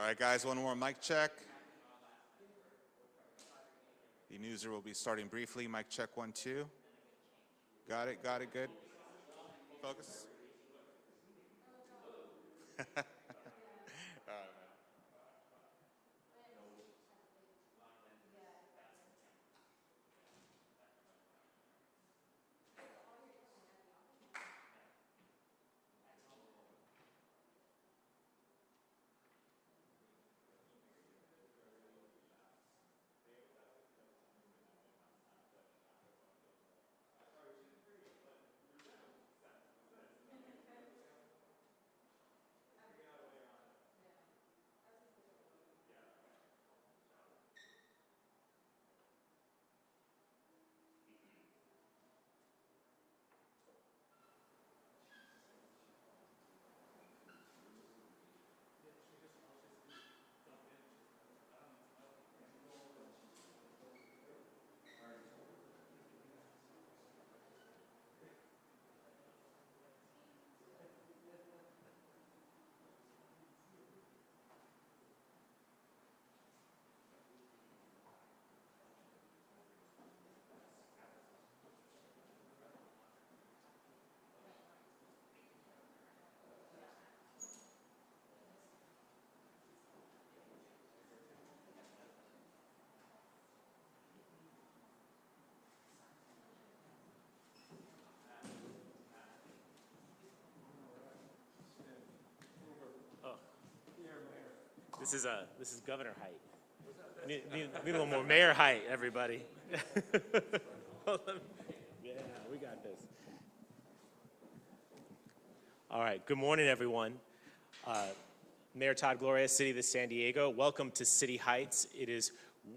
All right, guys, one more mic check. The newser will be starting briefly. Mic check 1, 2. Got it, good. Focus. This is governor height. Need a little more mayor height, everybody. Yeah, we got this. All right, good morning, everyone. Mayor Todd Gloria, City of San Diego, welcome to City Heights. It is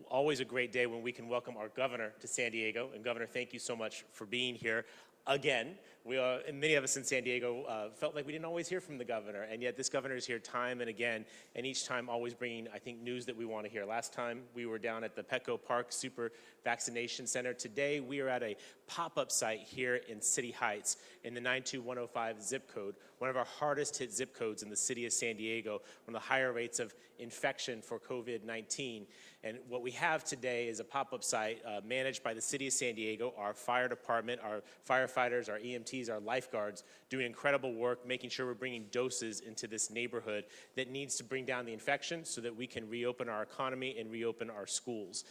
always a great day when we can welcome our governor to San Diego. And Governor, thank you so much for being here again. And many of us in San Diego felt like we didn't always hear from the governor, and yet this governor is here time and again, and each time always bringing, I think, news that we want to hear. Last time we were down at the Petco Park Super Vaccination Center. Today we are at a pop-up site here in City Heights in the 92105 zip code, one of our hardest hit zip codes in the city of San Diego, one of the higher rates of infection for COVID-19. And what we have today is a pop-up site managed by the city of San Diego, our fire department, our firefighters, our EMTs, our lifeguards, doing incredible work, making sure we're bringing doses into this neighborhood that needs to bring down the infection so that we can reopen our economy and reopen our schools.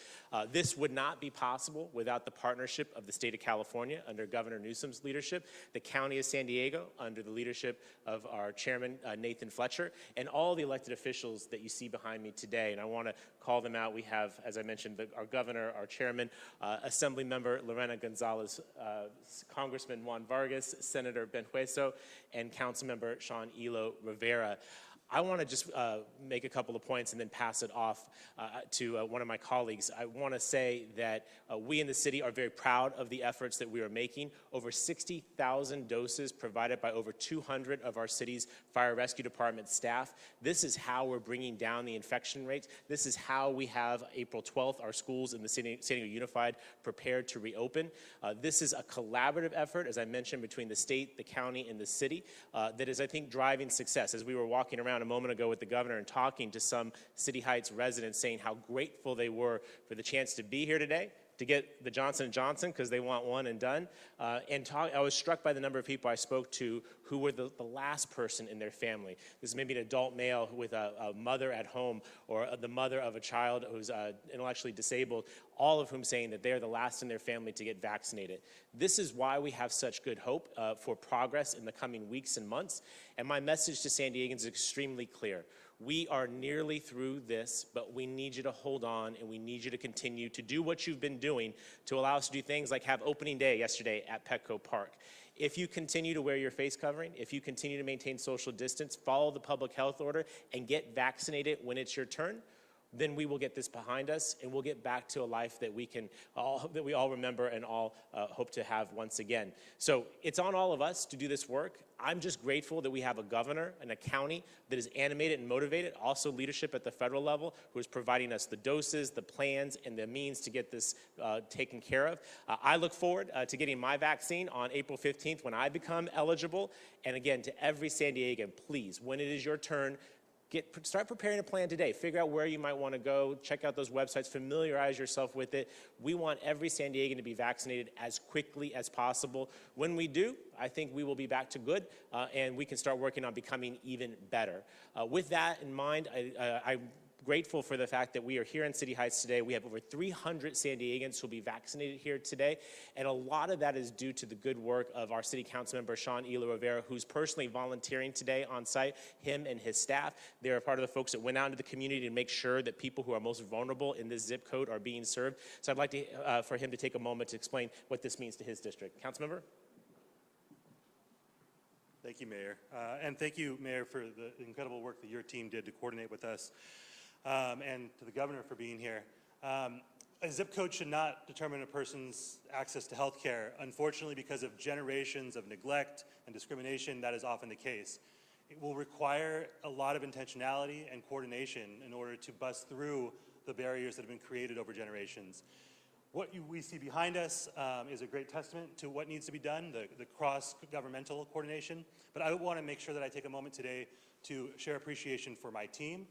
This would not be possible without the partnership of the state of California under Governor Newsom's leadership, the county of San Diego under the leadership of our chairman, Nathan Fletcher, and all the elected officials that you see behind me today. And I want to call them out. We have, as I mentioned, our governor, our chairman, Assembly Member Lorena Gonzalez, Congressman Juan Vargas, Senator Ben Hueso, and Councilmember Sean Elo Rivera. I want to just make a couple of points and then pass it off to one of my colleagues. I want to say that we in the city are very proud of the efforts that we are making. Over 60,000 doses provided by over 200 of our city's fire rescue department staff. This is how we're bringing down the infection rates. This is how we have April 12th, our schools in the San Diego Unified prepared to reopen. This is a collaborative effort, as I mentioned, between the state, the county, and the city that is, I think, driving success. As we were walking around a moment ago with the governor and talking to some City Heights residents saying how grateful they were for the chance to be here today, to get the Johnson & Johnson because they want one and done. I was struck by the number of people I spoke to who were the last person in their family. This is maybe an adult male with a mother at home or the mother of a child who's intellectually disabled, all of whom saying that they are the last in their family to get vaccinated. This is why we have such good hope for progress in the coming weeks and months. And my message to San Diegans is extremely clear. We are nearly through this, but we need you to hold on and we need you to continue to do what you've been doing to allow us to do things like have opening day yesterday at Petco Park. If you continue to wear your face covering, if you continue to maintain social distance, follow the public health order, and get vaccinated when it's your turn, then we will get this behind us and we'll get back to a life that we all remember and all hope to have once again. So it's on all of us to do this work. I'm just grateful that we have a governor and a county that is animated and motivated, also leadership at the federal level who is providing us the doses, the plans, and the means to get this taken care of. I look forward to getting my vaccine on April 15th when I become eligible. And again, to every San Diegan, please, when it is your turn, Start preparing a plan today. Figure out where you might want to go. Check out those websites. Familiarize yourself with it. We want every San Diegan to be vaccinated as quickly as possible. When we do, I think we will be back to good, and we can start working on becoming even better. With that in mind, I'm grateful for the fact that we are here in City Heights today. We have over 300 San Diegans who will be vaccinated here today, and a lot of that is due to the good work of our City Council member, Sean Ela Rivera, who's personally volunteering today on site, him and his staff. They're a part of the folks that went out into the community to make sure that people who are most vulnerable in this zip code are being served. So I'd like to, for him to take a moment to explain what this means to his district. Councilmember? Thank you, Mayor. And thank you, Mayor, for the incredible work that your team did to coordinate with us. And to the governor for being here. A zip code should not determine a person's access to health care. Unfortunately, because of generations of neglect and discrimination, that is often the case. It will require a lot of intentionality and coordination in order to bust through the barriers that have been created over generations. What we see behind us is a great testament to what needs to be done, the cross-governmental coordination. But I want to make sure that I take a moment today to share appreciation for my team,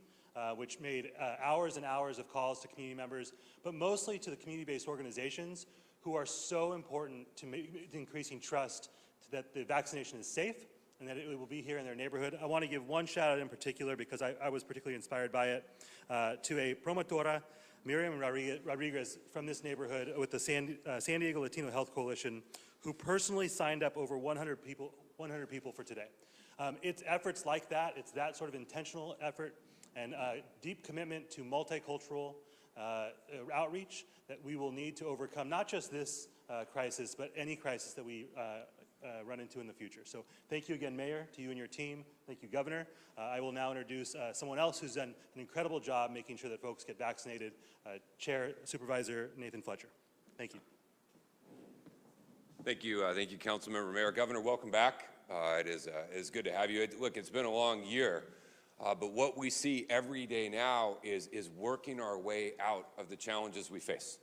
which made hours and hours of calls to community members, but mostly to the community-based organizations who are so important to increasing trust that the vaccination is safe and that it will be here in their neighborhood. I want to give one shout out in particular because I was particularly inspired by it, to a promotora, Miriam Rodriguez, from this neighborhood with the San Diego Latino Health Coalition, who personally signed up over 100 people for today. It's efforts like that, it's that sort of intentional effort and deep commitment to multicultural outreach that we will need to overcome not just this crisis, but any crisis that we run into in the future. So thank you again, Mayor, to you and your team. Thank you, Governor. I will now introduce someone else who's done an incredible job making sure that folks get vaccinated, Chair Supervisor Nathan Fletcher. Thank you. Thank you, Councilmember. Mayor. Governor, welcome back. It is good to have you. Look, it's been a long year. But what we see every day now is working our way out of the challenges we face.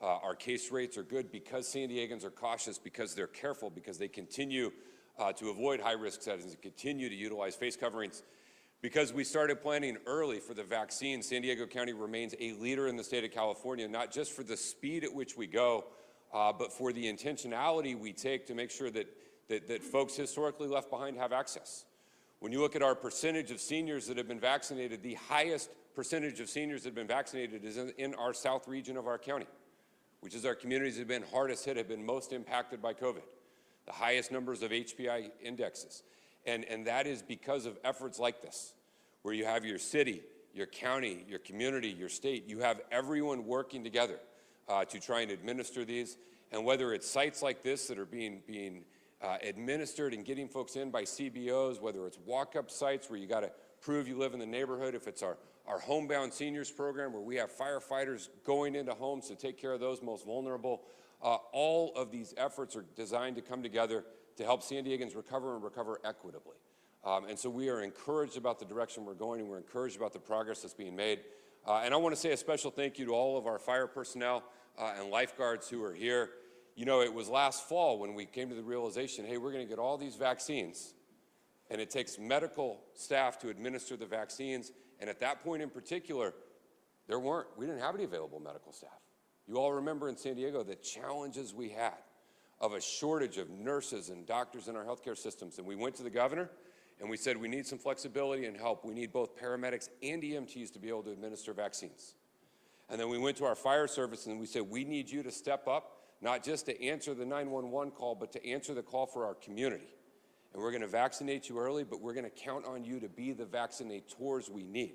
Our case rates are good because San Diegans are cautious, because they're careful, because they continue to avoid high-risk settings and continue to utilize face coverings. Because we started planning early for the vaccine, San Diego County remains a leader in the state of California, not just for the speed at which we go, but for the intentionality we take to make sure that folks historically left behind have access. When you look at our percentage of seniors that have been vaccinated, the highest percentage of seniors that have been vaccinated is in our south region of our county, which is our communities that have been hardest hit, have been most impacted by COVID. The highest numbers of HPI indexes. And that is because of efforts like this, where you have your city, your county, your community, your state. You have everyone working together to try and administer these. And whether it's sites like this that are being administered and getting folks in by CBOs, whether it's walk-up sites where you got to prove you live in the neighborhood, if it's our homebound seniors program where we have firefighters going into homes to take care of those most vulnerable, all of these efforts are designed to come together to help San Diegans recover and recover equitably. And so we are encouraged about the direction we're going, and we're encouraged about the progress that's being made. And I want to say a special thank you to all of our fire personnel and lifeguards who are here. You know, it was last fall when we came to the realization, hey, we're going to get all these vaccines, and it takes medical staff to administer the vaccines. And at that point in particular, we didn't have any available medical staff. You all remember in San Diego the challenges we had of a shortage of nurses and doctors in our healthcare systems. And we went to the governor and we said, we need some flexibility and help. We need both paramedics and EMTs to be able to administer vaccines. And then we went to our fire service and we said, we need you to step up, not just to answer the 911 call, but to answer the call for our community. And we're going to vaccinate you early, but we're going to count on you to be the vaccinators we need.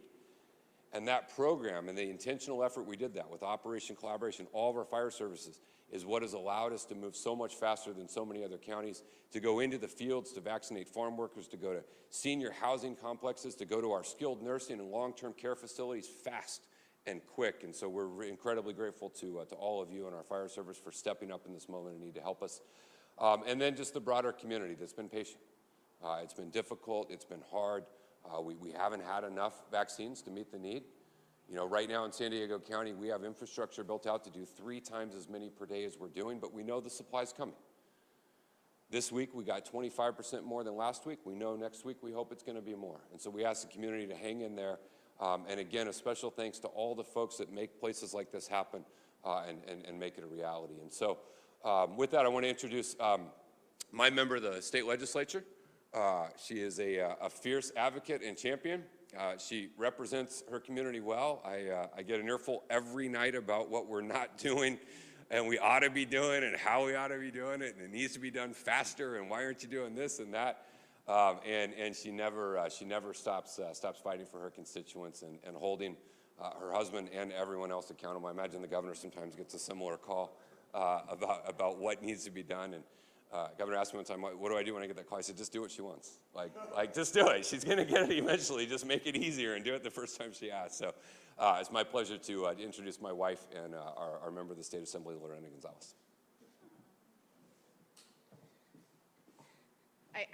And that program and the intentional effort we did that with Operation Collaboration, all of our fire services, is what has allowed us to move so much faster than so many other counties, to go into the fields, to vaccinate farm workers, to go to senior housing complexes, to go to our skilled nursing and long-term care facilities fast and quick. And so we're incredibly grateful to all of you and our fire service for stepping up in this moment and need to help us. And then just the broader community that's been patient. It's been difficult, it's been hard. We haven't had enough vaccines to meet the need. You know, right now in San Diego County, we have infrastructure built out to do 3 times as many per day as we're doing, but we know the supply's coming. This week, we got 25% more than last week. We know next week, we hope it's going to be more. And so we ask the community to hang in there. And again, a special thanks to all the folks that make places like this happen and make it a reality. And so with that, I want to introduce my member of the state legislature. She is a fierce advocate and champion. She represents her community well. I get an earful every night about what we're not doing and we ought to be doing and how we ought to be doing it, and it needs to be done faster, and why aren't you doing this and that? And she never stops fighting for her constituents and holding her husband and everyone else accountable. I imagine the governor sometimes gets a similar call about what needs to be done. And governor asked me one time, what do I do when I get that call? I said, just do what she wants. Like just do it. She's going to get it eventually. Just make it easier and do it the first time she asks. So it's my pleasure to introduce my wife and our member of the State Assembly, Lorena Gonzalez.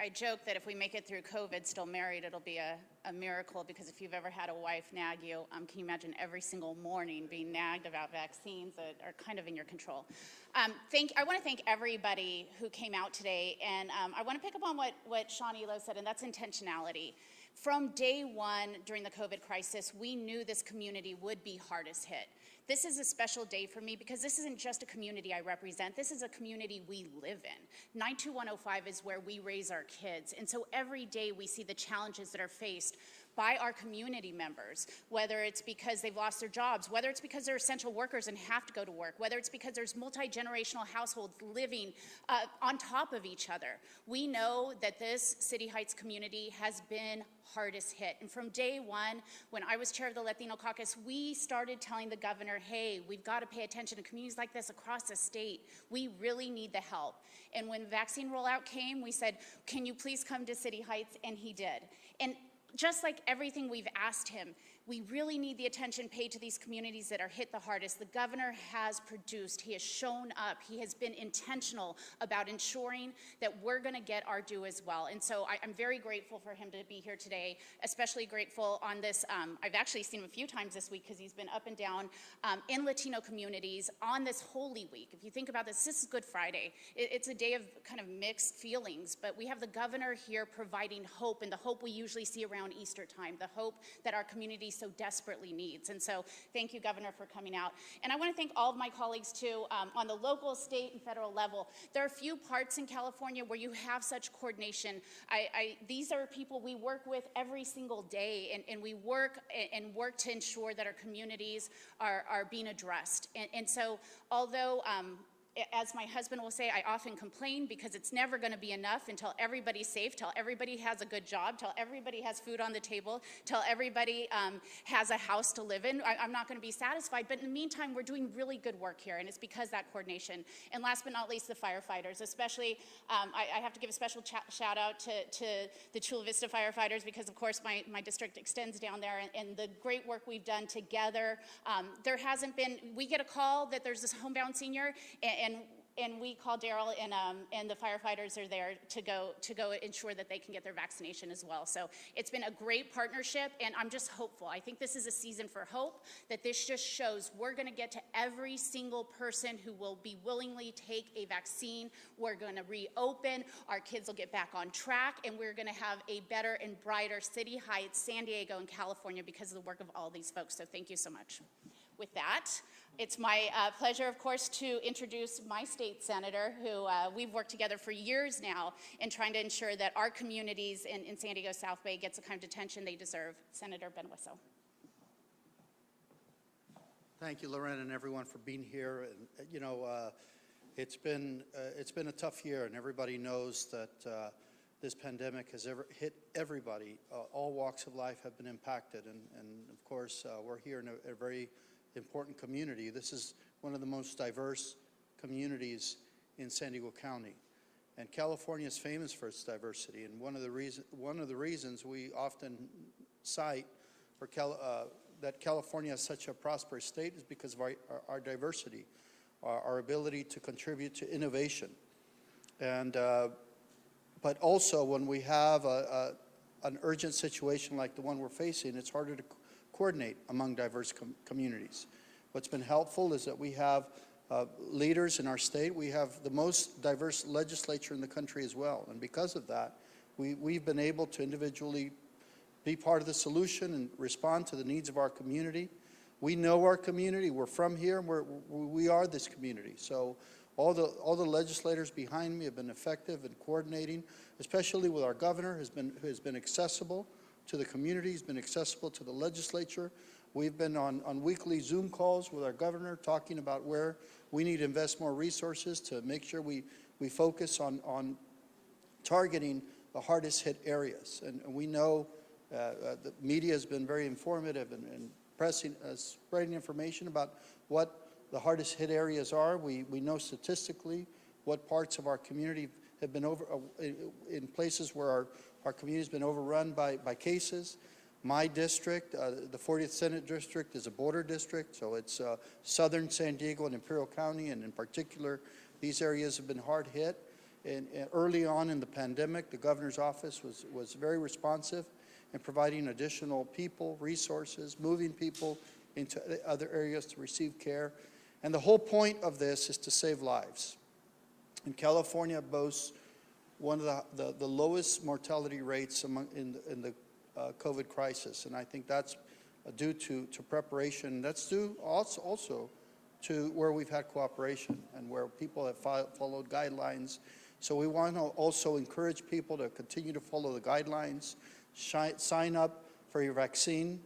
I joke that if we make it through COVID still married, it'll be a miracle, because if you've ever had a wife nag you, can you imagine every single morning being nagged about vaccines that are kind of in your control? I want to thank everybody who came out today, and I want to pick up on what Sean Elo said, and that's intentionality. From day one during the COVID crisis, we knew this community would be hardest hit. This is a special day for me because this isn't just a community I represent. This is a community we live in. 92105 is where we raise our kids. And so every day we see the challenges that are faced by our community members, whether it's because they've lost their jobs, whether it's because they're essential workers and have to go to work, whether it's because there's multi-generational households living on top of each other. We know that this City Heights community has been hardest hit. And from day one, when I was chair of the Latino caucus, we started telling the governor, hey, we've got to pay attention to communities like this across the state. We really need the help. And when vaccine rollout came, we said, can you please come to City Heights? And he did. And just like everything we've asked him, we really need the attention paid to these communities that are hit the hardest. The governor has produced, he has shown up, he has been intentional about ensuring that we're going to get our due as well. And so I'm very grateful for him to be here today, especially grateful on this. I've actually seen him a few times this week because he's been up and down in Latino communities on this Holy Week. If you think about this is Good Friday. It's a day of kind of mixed feelings, but we have the governor here providing hope, and the hope we usually see around Easter time, the hope that our community so desperately needs. And so thank you, Governor, for coming out. And I want to thank all of my colleagues too on the local, state, and federal level. There are few parts in California where you have such coordination. These are people we work with every single day, and we work to ensure that our communities are being addressed. And so although as my husband will say, I often complain because it's never going to be enough until everybody's safe, till everybody has a good job, till everybody has food on the table, till everybody has a house to live in. I'm not going to be satisfied, but in the meantime, we're doing really good work here, and it's because of that coordination. And last but not least, the firefighters, especially, I have to give a special shout out to the Chula Vista firefighters because, of course, my district extends down there, and the great work we've done together. There hasn't been, we get a call that there's this homebound senior, and we call Daryl, and the firefighters are there to go ensure that they can get their vaccination as well. So it's been a great partnership, and I'm just hopeful. I think this is a season for hope, that this just shows we're going to get to every single person who will be willingly take a vaccine. We're going to reopen. Our kids will get back on track, and we're going to have a better and brighter City Heights, San Diego, and California because of the work of all these folks. So thank you so much. With that, it's my pleasure, of course, to introduce my state senator, who we've worked together for years now in trying to ensure that our communities in San Diego South Bay gets the kind of attention they deserve. Senator Ben Wisso. Thank you, Lorena, and everyone for being here. And, you know, it's been a tough year, and everybody knows that this pandemic has hit everybody. All walks of life have been impacted, and of course, we're here in a very important community. This is one of the most diverse communities in San Diego County, and California is famous for its diversity. And one of the reasons we often cite for that California is such a prosperous state is because of our diversity, our ability to contribute to innovation, and but also when we have an urgent situation like the one we're facing, it's harder to coordinate among diverse communities. What's been helpful is that we have leaders in our state. We have the most diverse legislature in the country as well. And because of that, we've been able to individually be part of the solution and respond to the needs of our community. We know our community. We're from here, and we are this community. So all the legislators behind me have been effective in coordinating, especially with our governor, who has been accessible to the community, has been accessible to the legislature. We've been on weekly Zoom calls with our governor talking about where we need to invest more resources to make sure we focus on targeting the hardest hit areas. And we know the media has been very informative and spreading information about what the hardest hit areas are. We know statistically what parts of our community have been in places where our community has been overrun by cases. My district, the 40th Senate District, is a border district, so it's southern San Diego and Imperial County, and in particular, these areas have been hard hit. And early on in the pandemic, the governor's office was very responsive in providing additional people, resources, moving people into other areas to receive care. And the whole point of this is to save lives. And California boasts one of the lowest mortality rates in the COVID crisis, and I think that's due to preparation. That's due also to where we've had cooperation and where people have followed guidelines. So we want to also encourage people to continue to follow the guidelines, sign up for your vaccine.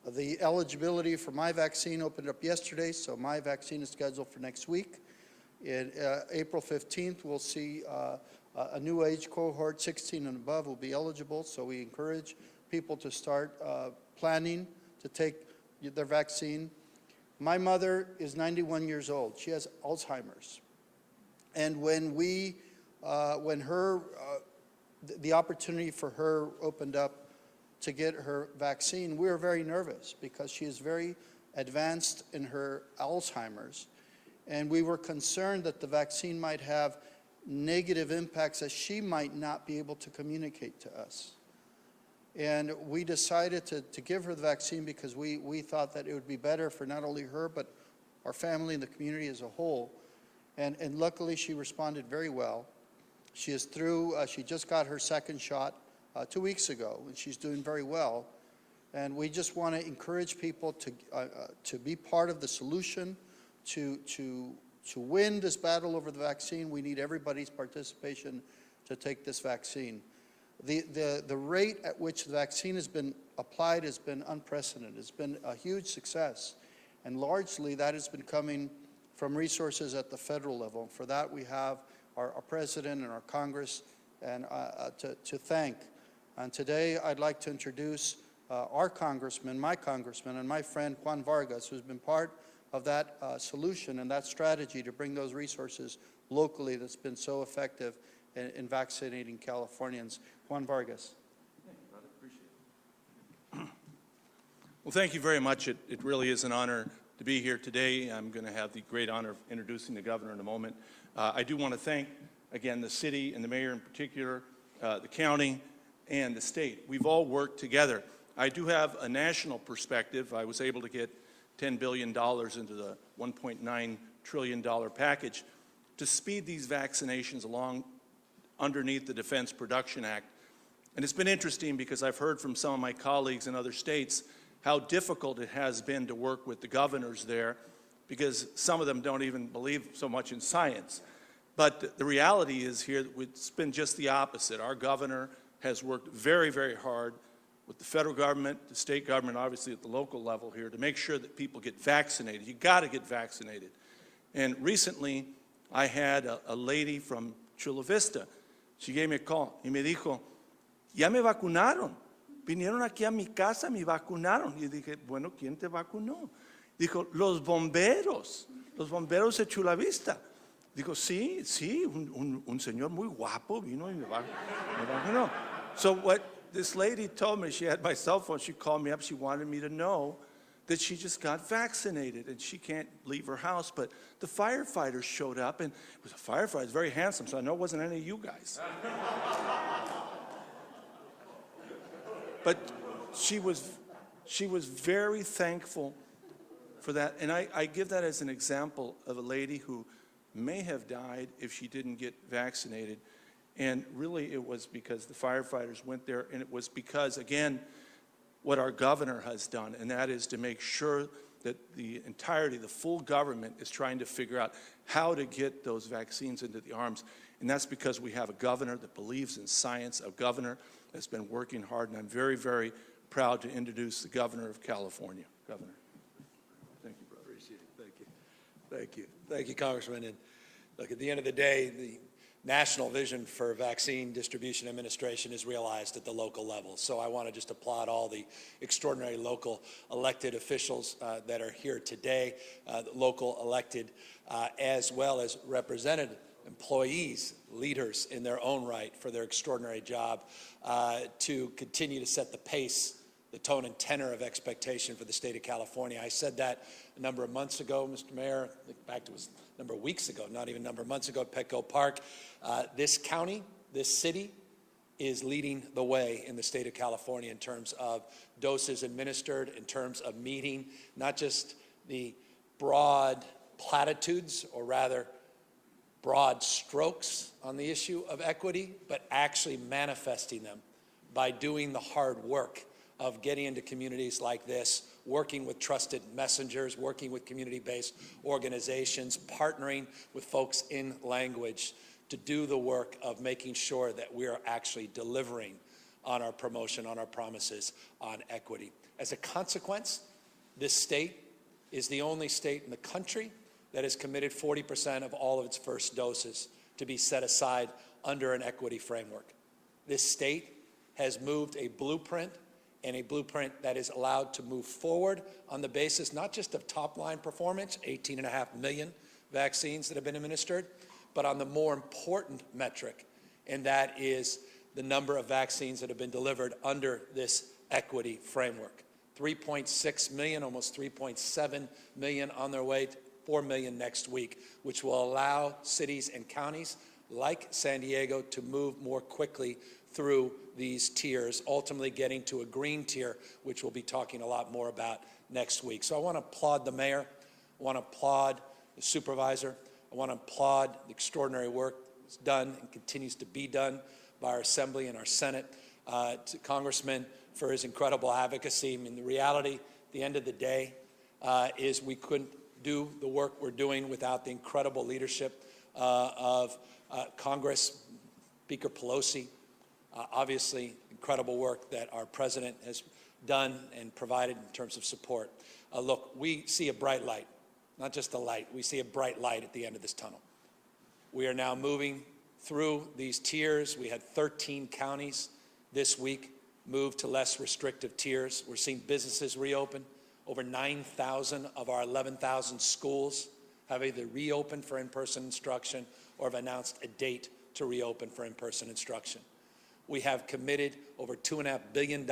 The eligibility for my vaccine opened up yesterday, so my vaccine is scheduled for next week. In April 15th, we'll see a new age cohort, 16 and above, will be eligible, so we encourage people to start planning to take their vaccine. My mother is 91 years old. She has Alzheimer's. And when the opportunity for her opened up to get her vaccine, we were very nervous because she is very advanced in her Alzheimer's. And we were concerned that the vaccine might have negative impacts that she might not be able to communicate to us. And we decided to give her the vaccine because we thought that it would be better for not only her, but our family and the community as a whole. And luckily, she responded very well. She is through, she just got her second shot 2 weeks ago, and she's doing very well. And we just want to encourage people to be part of the solution, to win this battle over the vaccine. We need everybody's participation to take this vaccine. The rate at which the vaccine has been applied has been unprecedented. It's been a huge success, and largely that has been coming from resources at the federal level. For that, we have our president and our Congress and to thank. And today, I'd like to introduce our congressman, my congressman, and my friend Juan Vargas, who's been part of that solution and that strategy to bring those resources locally that's been so effective in vaccinating Californians. Juan Vargas. Thank you, brother. Appreciate it. Well, thank you very much. It really is an honor to be here today. I'm going to have the great honor of introducing the governor in a moment. I do want to thank, again, the city and the mayor in particular, the county, and the state. We've all worked together. I do have a national perspective. I was able to get $10 billion into the $1.9 trillion package to speed these vaccinations along underneath the Defense Production Act. And it's been interesting because I've heard from some of my colleagues in other states how difficult it has been to work with the governors there because some of them don't even believe so much in science. But the reality is here, it's been just the opposite. Our governor has worked very, very hard with the federal government, the state government, obviously at the local level here, to make sure that people get vaccinated. You got to get vaccinated. And recently, I had a lady from Chula Vista. She gave me a call y me dijo, ya me vacunaron. Vinieron aquí a mi casa, me vacunaron. Y dije, bueno, ¿quién te vacunó? Dijo, los bomberos de Chula Vista. Digo, sí, un señor muy guapo vino y me vacunó. So what this lady told me, she had my cell phone, she called me up, she wanted me to know that she just got vaccinated and she can't leave her house. But the firefighters showed up, and it was a firefighter, it's very handsome, so I know it wasn't any of you guys. But she was very thankful for that. And I give that as an example of a lady who may have died if she didn't get vaccinated. And really it was because the firefighters went there, and it was because, again, what our governor has done, and that is to make sure that the entirety, the full government is trying to figure out how to get those vaccines into the arms. And that's because we have a governor that believes in science, a governor that's been working hard, and I'm very, very proud to introduce the governor of California. Governor. Thank you, brother. Appreciate it. Thank you. Thank you. Thank you, Congressman. And look, at the end of the day, the national vision for vaccine distribution administration is realized at the local level. So I want to just applaud all the extraordinary local elected officials that are here today, local elected, as well as represented employees, leaders in their own right for their extraordinary job to continue to set the pace, the tone and tenor of expectation for the state of California. I said that a number of months ago, Mr. Mayor. In fact, it was a number of weeks ago, not even a number of months ago at Petco Park. This county, this city, is leading the way in the state of California in terms of doses administered, in terms of meeting not just the broad platitudes, or rather broad strokes on the issue of equity, but actually manifesting them by doing the hard work of getting into communities like this, working with trusted messengers, working with community-based organizations, partnering with folks in language to do the work of making sure that we are actually delivering on our promotion, on our promises on equity. As a consequence, this state is the only state in the country that has committed 40% of all of its first doses to be set aside under an equity framework. This state has moved a blueprint, and a blueprint that is allowed to move forward on the basis not just of top-line performance, 18.5 million vaccines that have been administered, but on the more important metric, and that is the number of vaccines that have been delivered under this equity framework. 3.6 million, almost 3.7 million on their way to 4 million next week, which will allow cities and counties like San Diego to move more quickly through these tiers, ultimately getting to a green tier, which we'll be talking a lot more about next week. So I want to applaud the mayor. I want to applaud the supervisor. I want to applaud the extraordinary work that's done and continues to be done by our Assembly and our Senate, to Congressman for his incredible advocacy. I mean, the reality at the end of the day is we couldn't do the work we're doing without the incredible leadership of Congress, Speaker Pelosi. Obviously, incredible work that our president has done and provided in terms of support. Look, we see a bright light, not just a light. We see a bright light at the end of this tunnel. We are now moving through these tiers. We had 13 counties this week move to less restrictive tiers. We're seeing businesses reopen. Over 9,000 of our 11,000 schools have either reopened for in-person instruction or have announced a date to reopen for in-person instruction. We have committed over $2.5 billion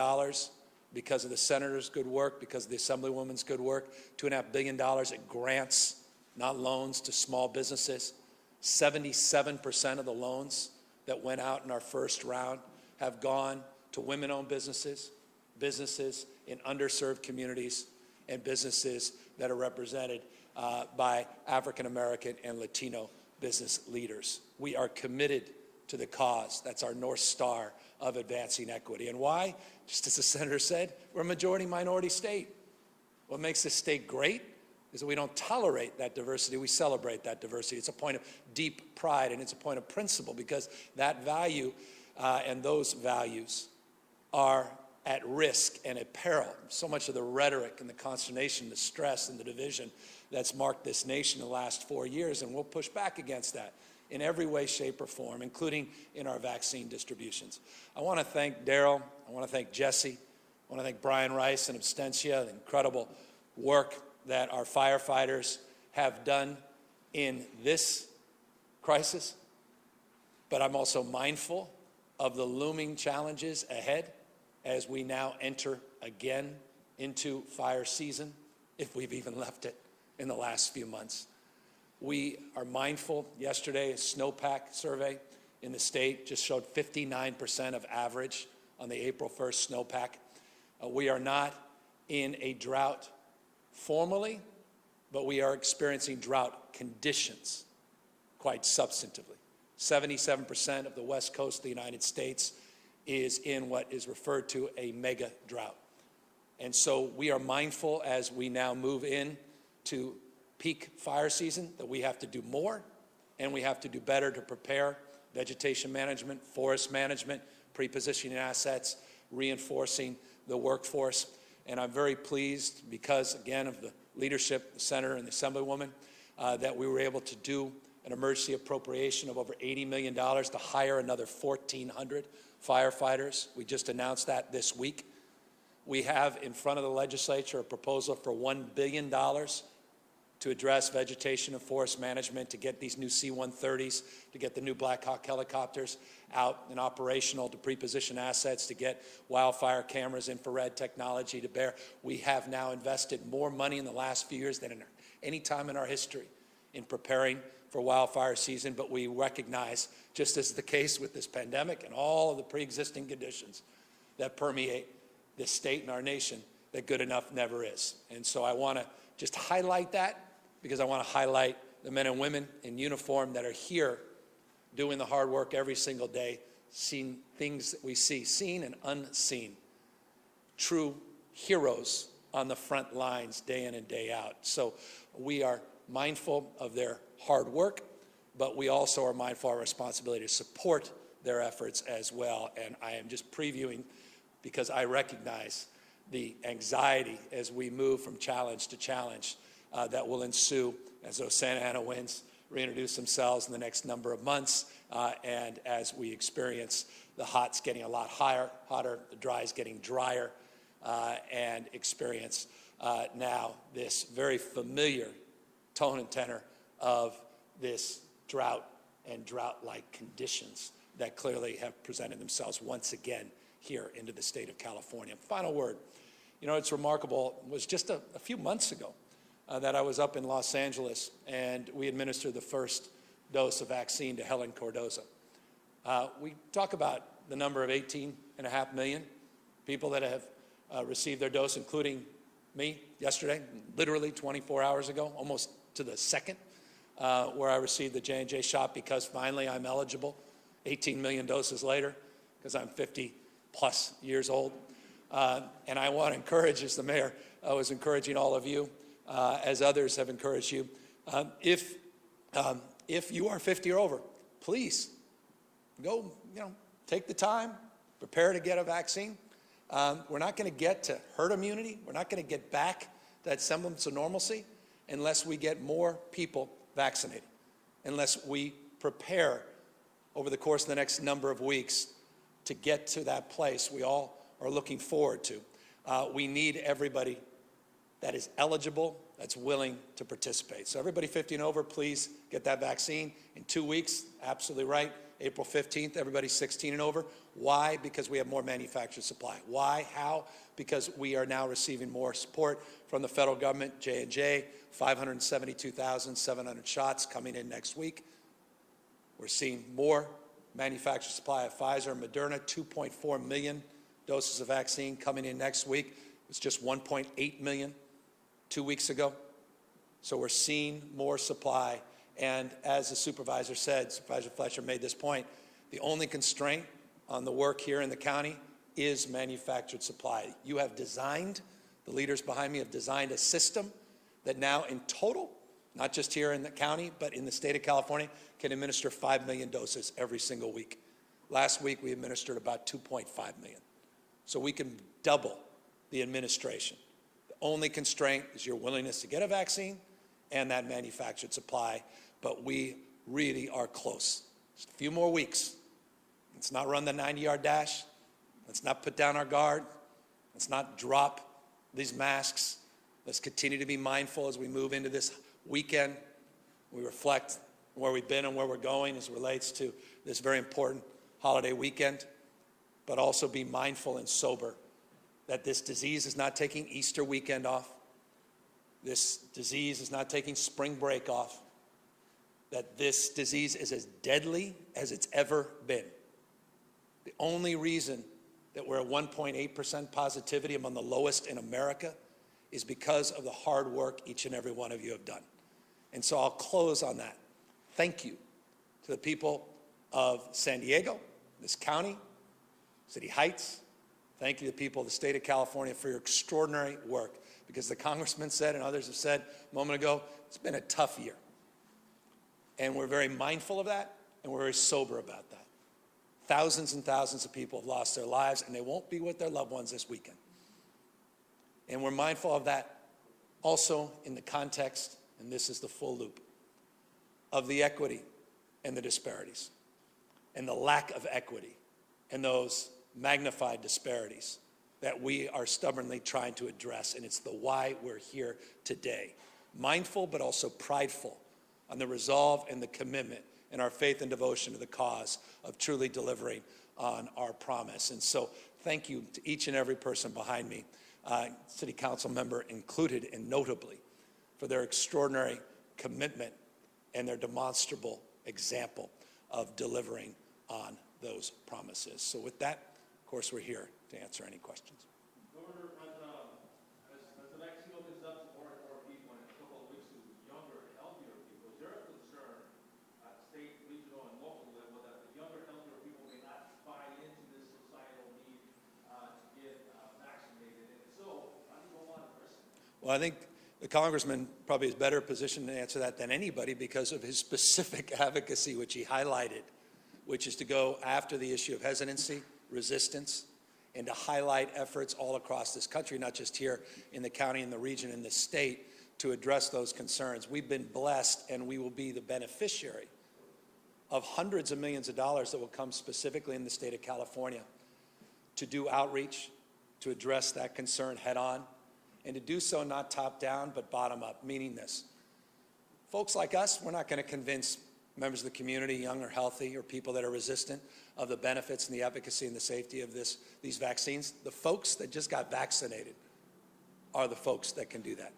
because of the senator's good work, because of the assemblywoman's good work, $2.5 billion in grants, not loans, to small businesses. 77% of the loans that went out in our first round have gone to women-owned businesses, businesses in underserved communities, and businesses that are represented by African American and Latino business leaders. We are committed to the cause. That's our North Star of advancing equity. And why? Just as the senator said, we're a majority minority state. What makes this state great is that we don't tolerate that diversity, we celebrate that diversity. It's a point of deep pride, and it's a point of principle, because that value and those values are at risk and at peril. So much of the rhetoric and the consternation, the stress and the division that's marked this nation in the last 4 years, and we'll push back against that in every way, shape, or form, including in our vaccine distributions. I want to thank Daryl. I want to thank Jesse. I want to thank Brian Rice and Abstentia, the incredible work that our firefighters have done in this crisis. But I'm also mindful of the looming challenges ahead as we now enter again into fire season, if we've even left it in the last few months. We are mindful. Yesterday, a snowpack survey in the state just showed 59% of average on the April 1st snowpack. We are not in a drought formally, but we are experiencing drought conditions quite substantively. 77% of the west coast of the United States is in what is referred to a mega drought. And so we are mindful as we now move in to peak fire season that we have to do more and we have to do better to prepare vegetation management, forest management, pre-positioning assets, reinforcing the workforce. And I'm very pleased because, again, of the leadership, the Senator and the Assemblywoman, that we were able to do an emergency appropriation of over $80 million to hire another 1,400 firefighters. We just announced that this week. We have in front of the legislature a proposal for $1 billion to address vegetation and forest management, to get these new C-130s, to get the new Black Hawk helicopters out and operational, to pre-position assets, to get wildfire cameras, infrared technology to bear. We have now invested more money in the last few years than in any time in our history in preparing for wildfire season, but we recognize, just as the case with this pandemic and all of the pre-existing conditions that permeate this state and our nation, that good enough never is. And so I want to just highlight that, because I want to highlight the men and women in uniform that are here doing the hard work every single day, seeing things that we see, seen and unseen. True heroes on the front lines day in and day out. So we are mindful of their hard work, but we also are mindful of our responsibility to support their efforts as well. And I am just previewing, because I recognize the anxiety as we move from challenge to challenge that will ensue as those Santa Ana winds reintroduce themselves in the next number of months, and as we experience the hots getting a lot hotter, the dries getting drier, and experience now this very familiar tone and tenor of this drought and drought-like conditions that clearly have presented themselves once again here into the state of California. Final word. You know, it's remarkable. It was just a few months ago that I was up in Los Angeles, and we administered the first dose of vaccine to Helen Cardoza. We talk about the number of 18.5 million people that have received their dose, including me yesterday, literally 24 hours ago, almost to the second, where I received the J&J shot because finally I'm eligible 18 million doses later, because I'm 50 plus years old. And I want to encourage, as the mayor was encouraging all of you, as others have encouraged you, if you are 50 or over, please go, take the time, prepare to get a vaccine. We're not going to get to herd immunity. We're not going to get back that semblance of normalcy unless we get more people vaccinated, unless we prepare over the course of the next number of weeks to get to that place we all are looking forward to. We need everybody that is eligible, that's willing to participate. So everybody 50 and over, please get that vaccine in 2 weeks. Absolutely right. April 15th, everybody 16 and over. Why? Because we have more manufactured supply. Why? How? Because we are now receiving more support from the federal government, J&J, 572,700 shots coming in next week. We're seeing more manufactured supply of Pfizer and Moderna, 2.4 million doses of vaccine coming in next week. It was just 1.8 million 2 weeks ago. So we're seeing more supply. And as the supervisor said, Supervisor Fletcher made this point, the only constraint on the work here in the county is manufactured supply. You have designed, the leaders behind me have designed a system that now in total, not just here in the county, but in the state of California, can administer 5 million doses every single week. Last week, we administered about 2.5 million. So we can double the administration. The only constraint is your willingness to get a vaccine and that manufactured supply, but we really are close. Just a few more weeks. Let's not run the 90-yard dash. Let's not put down our guard. Let's not drop these masks. Let's continue to be mindful as we move into this weekend. We reflect on where we've been and where we're going as it relates to this very important holiday weekend, but also be mindful and sober that this disease is not taking Easter weekend off. This disease is not taking spring break off. That this disease is as deadly as it's ever been. The only reason that we're at 1.8% positivity, among the lowest in America, is because of the hard work each and every one of you have done. And so I'll close on that. Thank you to the people of San Diego, this county, City Heights. Thank you to the people of the state of California for your extraordinary work. Because the congressman said, and others have said a moment ago, it's been a tough year. And we're very mindful of that, and we're very sober about that. Thousands and thousands of people have lost their lives, and they won't be with their loved ones this weekend. And we're mindful of that also in the context, and this is the full loop, of the equity and the disparities, and the lack of equity, and those magnified disparities that we are stubbornly trying to address, and it's the why we're here today. Mindful, but also prideful on the resolve and the commitment and our faith and devotion to the cause of truly delivering on our promise. And so thank you to each and every person behind me, City Council member included, and notably for their extraordinary commitment and their demonstrable example of delivering on those promises. So with that, of course, we're here to answer any questions. Governor, as the vaccine opens up to more and more people in a couple of weeks to younger, healthier people, is there a concern at state, regional, and local level that the younger, healthier people may not buy into this societal need to get vaccinated? And if so, how do you go on addressing that? Well, I think the congressman probably is better positioned to answer that than anybody because of his specific advocacy, which he highlighted, which is to go after the issue of hesitancy, resistance, and to highlight efforts all across this country, not just here in the county, in the region, in the state, to address those concerns. We've been blessed, and we will be the beneficiary of hundreds of millions of dollars that will come specifically in the state of California to do outreach, to address that concern head on, and to do so not top down, but bottom up, meaning this. Folks like us, we're not going to convince members of the community, young or healthy, or people that are resistant, of the benefits and the efficacy and the safety of these vaccines. The folks that just got vaccinated are the folks that can do that.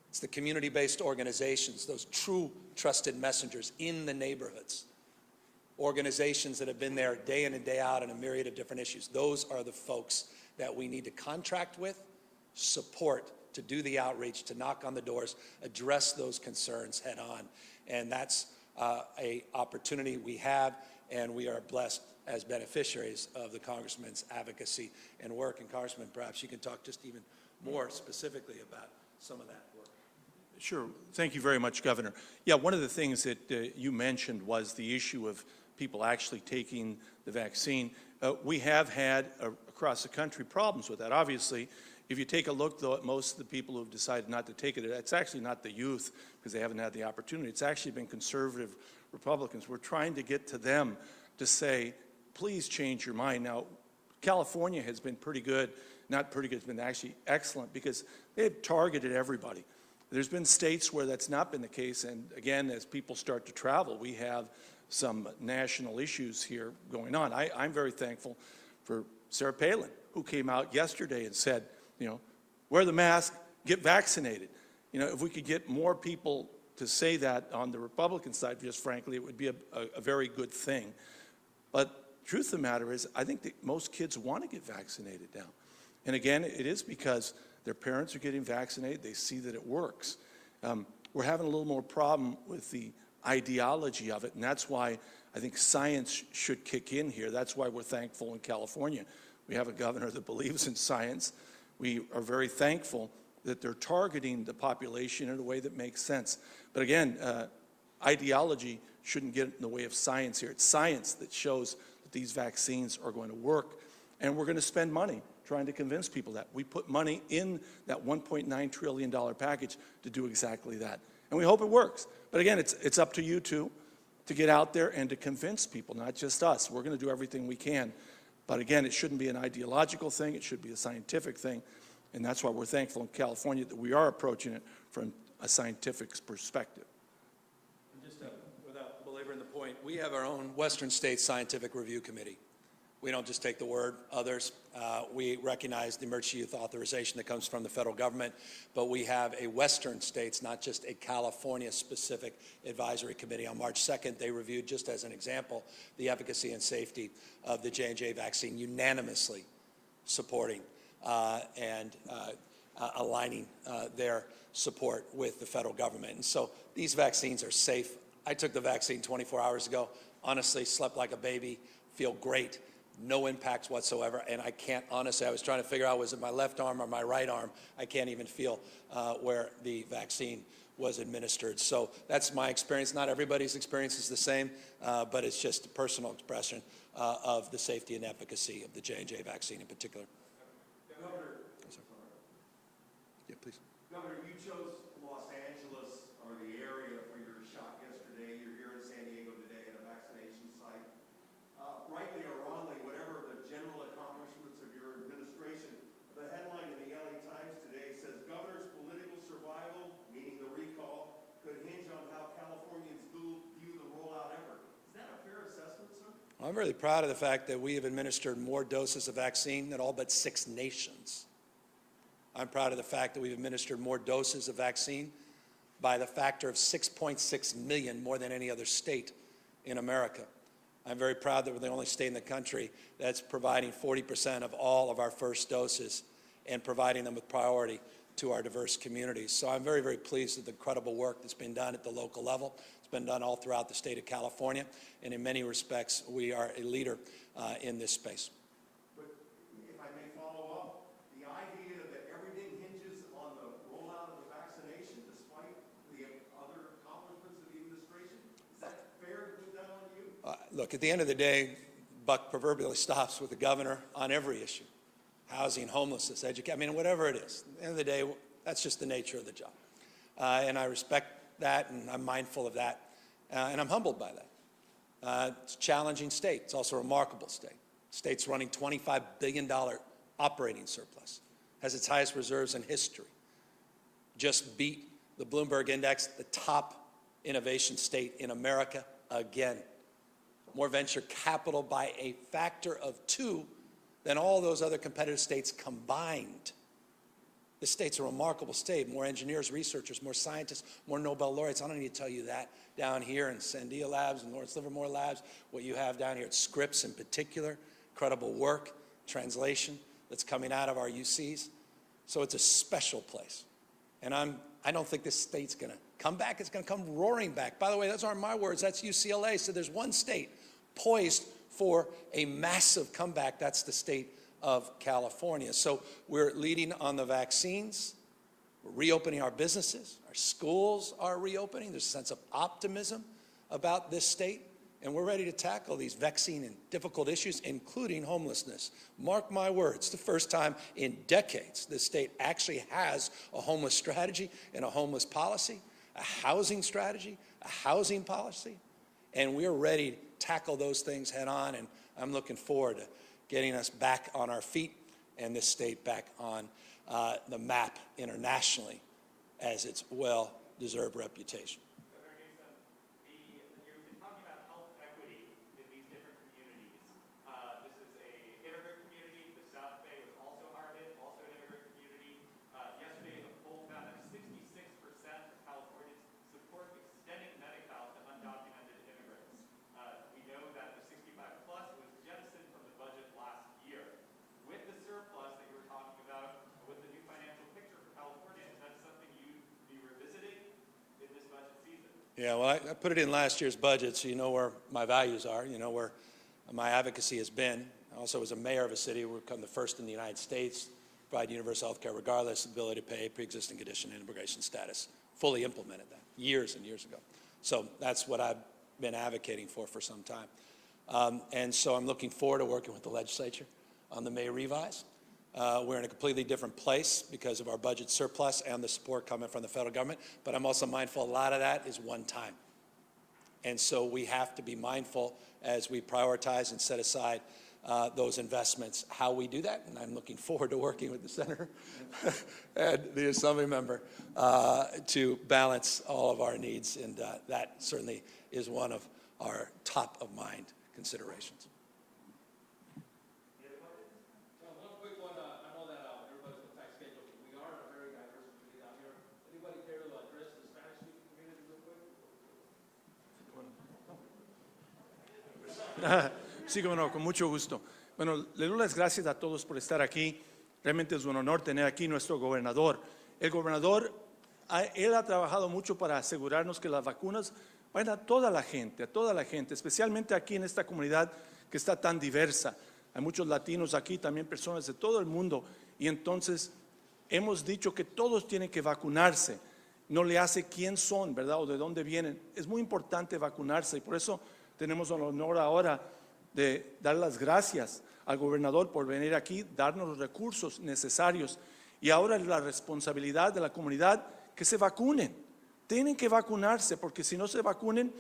It's the community-based organizations, those true trusted messengers in the neighborhoods, organizations that have been there day in and day out on a myriad of different issues. Those are the folks that we need to contract with, support, to do the outreach, to knock on the doors, address those concerns head on. And that's an opportunity we have, and we are blessed as beneficiaries of the congressman's advocacy and work. And Congressman, perhaps you can talk just even more specifically about some of that work. Sure. Thank you very much, Governor. Yeah, one of the things that you mentioned was the issue of people actually taking the vaccine. We have had, across the country, problems with that. Obviously, if you take a look, though, at most of the people who have decided not to take it, it's actually not the youth because they haven't had the opportunity. It's actually been conservative Republicans. We're trying to get to them to say, please change your mind. Now, California has been pretty good, not pretty good, it's been actually excellent because they have targeted everybody. There's been states where that's not been the case, and again, as people start to travel, we have some national issues here going on. I'm very thankful for Sarah Palin, who came out yesterday and said, you know, wear the mask, get vaccinated. You know, if we could get more people to say that on the Republican side, just frankly, it would be a very good thing. But truth of the matter is, I think that most kids want to get vaccinated now. And again, it is because their parents are getting vaccinated. They see that it works. We're having a little more problem with the ideology of it, and that's why I think science should kick in here. That's why we're thankful in California. We have a governor that believes in science. We are very thankful that they're targeting the population in a way that makes sense. But again, ideology shouldn't get in the way of science here. It's science that shows that these vaccines are going to work, and we're going to spend money trying to convince people that. We put money in that $1.9 trillion package to do exactly that. And we hope it works. But again, it's up to you two to get out there and to convince people, not just us. We're going to do everything we can. But again, it shouldn't be an ideological thing. It should be a scientific thing. And that's why we're thankful in California that we are approaching it from a scientific perspective. And just without belaboring the point, we have our own Western States Scientific Review Committee. We don't just take the word others. We recognize the emergency use authorization that comes from the federal government, but we have a Western States, not just a California-specific advisory committee. On March 2nd, they reviewed, just as an example, the efficacy and safety of the J&J vaccine, unanimously supporting and aligning their support with the federal government. And so these vaccines are safe. I took the vaccine 24 hours ago. Honestly, slept like a baby, feel great, no impacts whatsoever. And I can't, honestly, I was trying to figure out, was it my left arm or my right arm? I can't even feel where the vaccine was administered. So that's my experience. Not everybody's experience is the same, but it's just a personal expression of the safety and efficacy of the J&J vaccine in particular. Governor, Yeah, please. Governor, you chose Los Angeles or the area for your shot yesterday. You're here in San Diego today at a vaccination site. Rightly or wrongly, whatever the general accomplishments of your administration, the headline in the LA Times today says governor's political survival, meaning the recall, could hinge on how Californians view the rollout effort. Is that a fair assessment, sir? I'm really proud of the fact that we have administered more doses of vaccine than all but 6 nations. I'm proud of the fact that we've administered more doses of vaccine by the factor of 6.6 million more than any other state in America. I'm very proud that we're the only state in the country that's providing 40% of all of our first doses and providing them with priority to our diverse communities. So I'm very, very pleased with the incredible work that's been done at the local level. It's been done all throughout the state of California, and in many respects, we are a leader in this space. But if I may follow up, the idea that everything hinges on the rollout of the vaccination, despite the other accomplishments of the administration, is that fair to put that on you? Look, at the end of the day, buck proverbially stops with the governor on every issue. Housing, homelessness, education, I mean, whatever it is. At the end of the day, that's just the nature of the job. And I respect that, and I'm mindful of that, and I'm humbled by that. It's a challenging state. It's also a remarkable state. The state's running $25 billion operating surplus, has its highest reserves in history. Just beat the Bloomberg Index, the top innovation state in America again. More venture capital by a factor of 2 than all those other competitive states combined. This state's a remarkable state. More engineers, researchers, more scientists, more Nobel laureates. I don't need to tell you that down here in Sandia Labs and Lawrence Livermore Labs, what you have down here at Scripps in particular, incredible work, translation that's coming out of our UCs. So it's a special place. And I don't think this state's going to come back. It's going to come roaring back. By the way, those aren't my words. That's UCLA. So there's one state poised for a massive comeback. That's the state of California. So we're leading on the vaccines. We're reopening our businesses. Our schools are reopening. There's a sense of optimism about this state. And we're ready to tackle these vexing and difficult issues, including homelessness. Mark my words, the first time in decades this state actually has a homeless strategy and a homeless policy, a housing strategy, a housing policy. And we're ready to tackle those things head on. And I'm looking forward to getting us back on our feet and this state back on the map internationally as its well-deserved reputation. Governor Newsom, you've been talking about health equity in these different communities. This is an immigrant community. The South Bay was also hard hit, also an immigrant community. Yesterday, the poll found that 66% of Californians support extending Medi-Cal to undocumented immigrants. We know that the 65 plus was jettisoned from the budget last year. With the surplus that you were talking about, with the new financial picture for California, is that something you'd be revisiting in this budget season? Yeah, well, I put it in last year's budget, so you know where my values are, you know where my advocacy has been. I also was a mayor of a city where we've become the first in the United States to provide universal health care regardless of ability to pay, pre-existing condition, and immigration status. Fully implemented that years and years ago. So that's what I've been advocating for some time. And so I'm looking forward to working with the legislature on the May revise. We're in a completely different place because of our budget surplus and the support coming from the federal government, but I'm also mindful a lot of that is one time. And so we have to be mindful as we prioritize and set aside those investments, how we do that. And I'm looking forward to working with the senator and the assembly member to balance all of our needs. And that certainly is one of our top of mind considerations. One quick one. I know that everybody's on tight schedule, but we are in a very diverse community down here. Anybody care to address the Spanish-speaking community real quick? Sí, como no, con mucho gusto. Bueno, le doy las gracias a todos por estar aquí. Realmente es un honor tener aquí nuestro gobernador. El gobernador, él ha trabajado mucho para asegurarnos que las vacunas vayan a toda la gente, especialmente aquí en esta comunidad que está tan diversa. Hay muchos latinos aquí, también personas de todo el mundo, y entonces hemos dicho que todos tienen que vacunarse. No le hace quién son, ¿verdad? O de dónde vienen. Es muy importante vacunarse y por eso tenemos el honor ahora de dar las gracias al gobernador por venir aquí, darnos los recursos necesarios. Y ahora es la responsabilidad de la comunidad que se vacunen. Tienen que vacunarse porque si no se vacunen,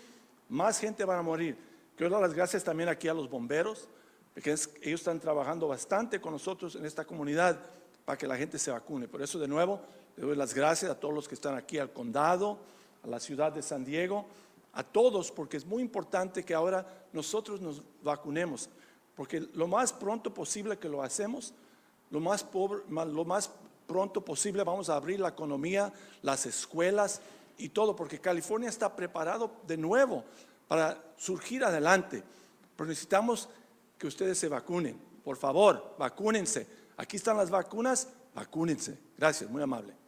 más gente va a morir. Quiero dar las gracias también aquí a los bomberos, porque ellos están trabajando bastante con nosotros en esta comunidad para que la gente se vacune. Por eso, de nuevo, le doy las gracias a todos los que están aquí, al condado, a la ciudad de San Diego, a todos, porque es muy importante que ahora nosotros nos vacunemos, porque lo más pronto posible que lo hacemos, lo más pronto posible vamos a abrir la economía, las escuelas y todo, porque California está preparado de nuevo para surgir adelante. Pero necesitamos que ustedes se vacunen. Por favor, vacúnense. Aquí están las vacunas, vacúnense. Gracias, muy amable.